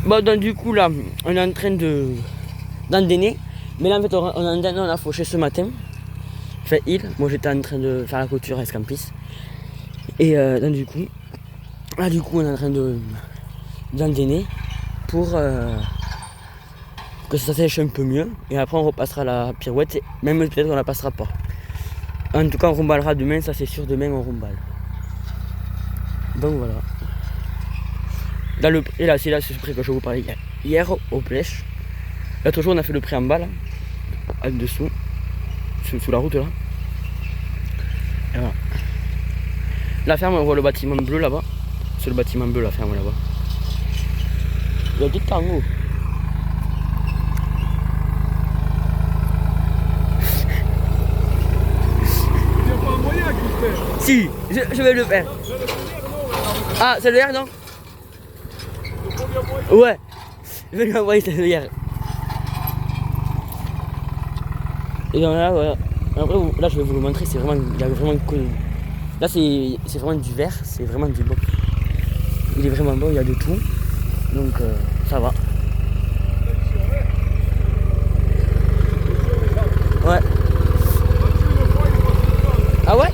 Bon, donc du coup, là, on est en train d'endainer. Mais là, en fait, on a fauché ce matin. Enfin, moi, j'étais en train de faire la clôture à Escampis. Et donc, du coup, on est en train d'endainer pour que ça sèche un peu mieux. Et après, on repassera la pirouette. Et même peut-être qu'on la passera pas. En tout cas, on rumballera demain, ça c'est sûr. Demain, on rumballe. Donc, voilà. Et là, c'est ce pré que je vous parlais hier au Plèche. L'autre jour, on a fait le pré en bas, là, en dessous, sous la route, là. Et voilà. La ferme, on voit le bâtiment bleu là-bas. C'est le bâtiment bleu, la ferme là-bas. Il y a des tangos. Il n'y a pas un moyen qu'il fait. Si, je vais le faire. Ah, c'est le hier, non? Ouais. Je vais lui envoyer c'est le hier. Et donc là, voilà. Après, là, je vais vous le montrer. C'est vraiment, il y a vraiment que... Là, c'est vraiment du vert. C'est vraiment du bon. Il est vraiment bon. Il y a de tout. Donc, ça va. Ouais. Ah ouais?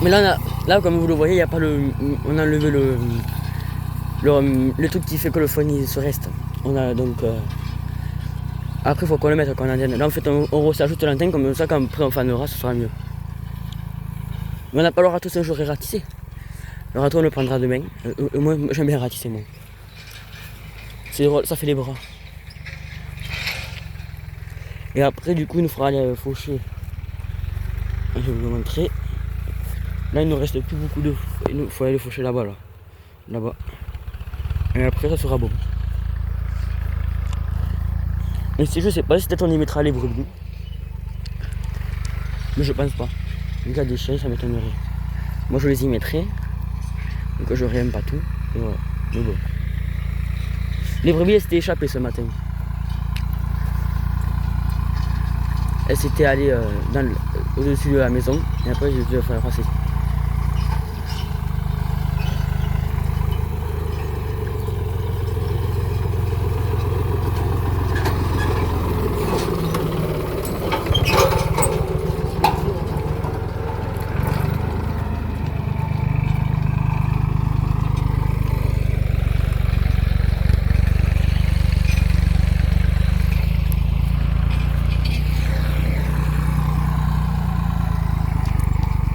Mais là, comme vous le voyez, il n'y a pas le... On a enlevé le truc qui fait que le foin il se reste. On a donc... Après, il faut qu'on le mette quand on a... Là, en fait, on s'ajoute l'antenne, comme ça, quand après on fanera, ce sera mieux. Mais on n'a pas le râteau, c'est un jour à ratisser. Le râteau, on le prendra demain. Moi, j'aime bien ratisser, moi. Ça fait les bras. Et après, du coup, il nous fera aller faucher. Je vais vous le montrer. Là, il ne nous reste plus beaucoup de... Il faut aller faucher là-bas, là. Là-bas. Et après, ça sera bon. Et si je sais pas, si peut-être on y mettra les brebis. Mais je pense pas. Il y a des chiens, ça m'étonnerait. Moi, je les y mettrai. Donc, je n'aime pas tout. Et voilà. Mais bon. Les brebis, elles s'étaient échappées ce matin. Elles s'étaient allées au-dessus de la maison. Et après, j'ai dû faire passer.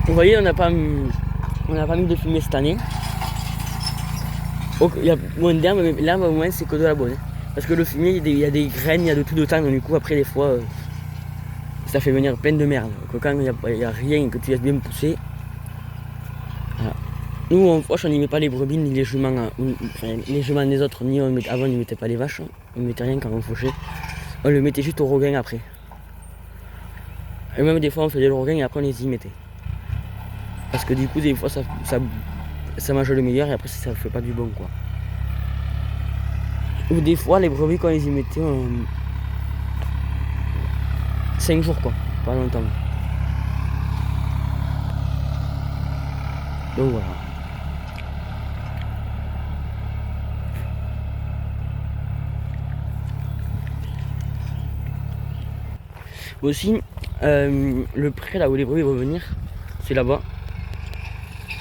Vous voyez, on n'a pas mis de fumier cette année. Il y a moins d'herbe, mais l'herbe au moins c'est que de la bonne. Parce que le fumier, il y a des graines, il y a de tout de temps, donc du coup après des fois ça fait venir plein de merde. Que quand il n'y a rien et que tu laisses bien pousser. Voilà. Nous en Froche on n'y met pas les brebis ni les juments, les juments des autres, avant on n'y mettait pas les vaches, on ne mettait rien quand on fauchait. On le mettait juste au rogain après. Et même des fois on faisait le rogain et après on les y mettait. Parce que du coup des fois ça mange le meilleur et après ça fait pas du bon quoi. Ou des fois les brebis quand on les y mettait 5 jours quoi, pas longtemps. Donc voilà. Aussi le pré là où les brebis vont venir, c'est là-bas.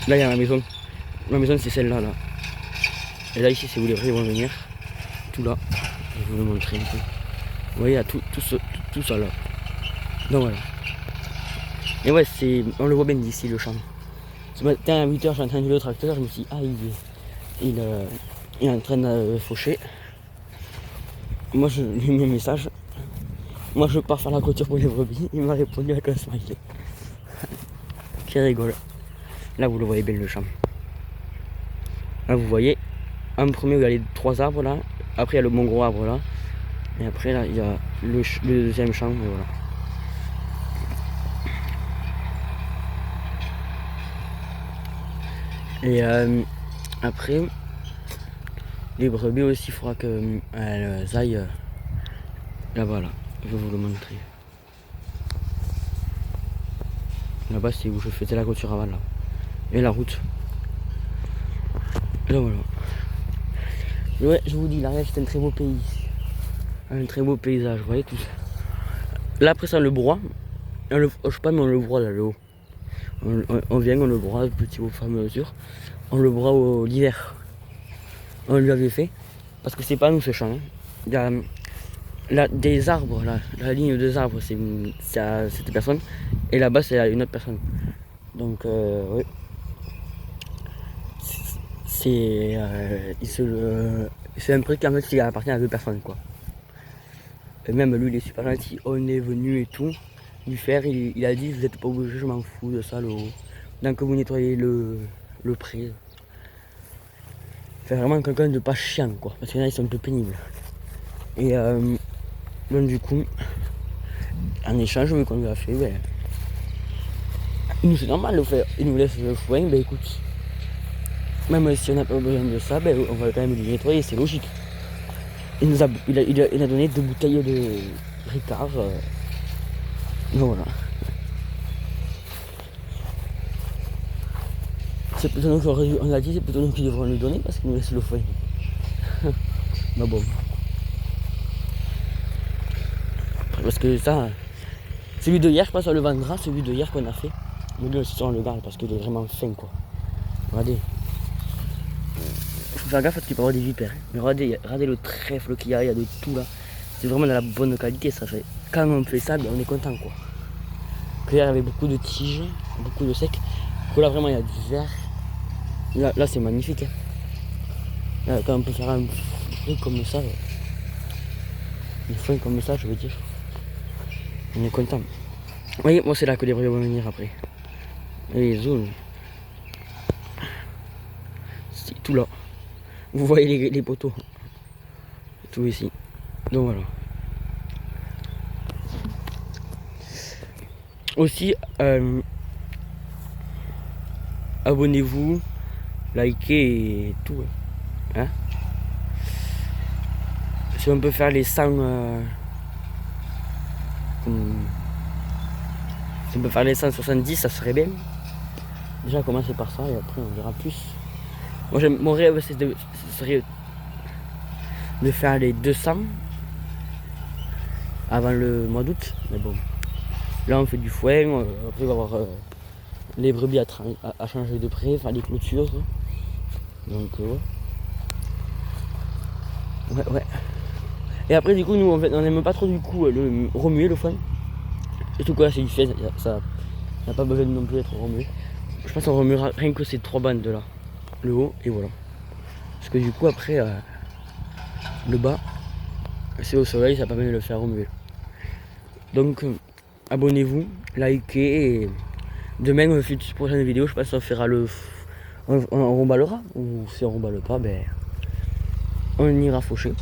Là il y a la maison. La maison c'est celle-là là. Et là ici c'est où les brebis vont venir. Tout là. Je vais vous le montrer un peu. Vous voyez, il y a tout ça là. Donc voilà. Et ouais, on le voit bien d'ici le champ. Ce matin à 8h, j'ai entendu le tracteur, je me suis dit, ah, il est en train de faucher. Moi, je lui ai mis un message. Moi, je pars faire la clôture pour les brebis. Il m'a répondu avec un smiley. Qui rigole. Là, vous le voyez bien le champ. Là, vous voyez, en premier, il y a les 3 arbres là. Après, il y a le bon gros arbre là. Et après, là, il y a le deuxième champ. Et voilà. Et après, les brebis aussi, il faudra qu'elles aillent là-bas, là. Je vais vous le montrer. Là-bas, c'est où je faisais la clôture avant, là. Et la route. Et là, voilà. Ouais, je vous dis, l'Ariège, c'est un très beau pays. Un très beau paysage, vous voyez tout ça. Là, après ça, on le broie. Je sais pas, mais on le broie là, le haut. On vient, on le broie, petit au fur et à mesure. On le broie l'hiver. On lui avait fait. Parce que c'est pas nous ce champ. Hein. Il y a des arbres, là. La ligne des arbres, c'est à cette personne. Et là-bas, c'est à une autre personne. Donc, oui. C'est un truc en fait qui appartient à deux personnes, quoi. Et même lui, il est super gentil. On est venu et tout. Lui faire, il a dit, vous n'êtes pas obligé, je m'en fous de ça, le haut. Donc, vous nettoyez le pré. C'est vraiment quelqu'un de pas chiant, quoi. Parce qu'il y en a, ils sont un peu pénibles. Et donc, du coup, en échange, vu qu'on lui a fait, ben, nous, c'est normal de le faire. Il nous laisse le foin, ben écoute. Même si on n'a pas besoin de ça, ben, on va quand même lui nettoyer, c'est logique. Il a donné 2 bouteilles de Ricard. Donc voilà. C'est plutôt nous on a dit, c'est plutôt nous qui devrons lui donner parce qu'il nous laisse le foin. Mais bon. Parce que ça, celui de hier, je pense, on le vendra, celui de hier qu'on a fait. Mais lui aussi, on le garde parce qu'il est vraiment fin, quoi. Regardez. Faut faire gaffe parce qu'il peut y avoir des vipères. Mais regardez le trèfle qu'il y a de tout là. C'est vraiment de la bonne qualité, ça fait. Quand on fait ça, ben, on est content, quoi. Que hier, il y avait beaucoup de tiges, beaucoup de secs. Que là, vraiment, il y a du vert. Là c'est magnifique. Hein. Là, quand on peut faire un truc comme ça, une feuille comme ça, je veux dire, on est content. Vous voyez, moi, c'est là que les bruits vont venir après. Et les zones. C'est tout là. Vous voyez les poteaux. Tout ici. Donc voilà. Aussi, abonnez-vous, likez et tout. Hein, si on peut faire les 100... si on peut faire les 170, ça serait bien. Déjà, commencer par ça et après on verra plus. Moi, mon rêve, ce serait de faire les 200 avant le mois d'août. Mais bon, là on fait du foin, après on va avoir les brebis à changer de près, faire les clôtures. Donc ouais. Et après du coup nous en fait, on n'aime pas trop du coup le remuer le foin. Surtout que là c'est du fait, ça n'a pas besoin non plus d'être remué. Je pense qu'on remuera rien que ces 3 bandes là. Le haut et voilà. Parce que du coup après le bas c'est au soleil, ça permet de le faire remuer. Donc abonnez-vous, likez et demain on fait une prochaine vidéo, je pense qu'on fera on remballera, ou si on remballe pas, ben on ira faucher.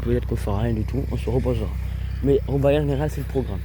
Peut-être qu'on fera rien du tout, on se reposera. Mais remballer en général c'est le programme.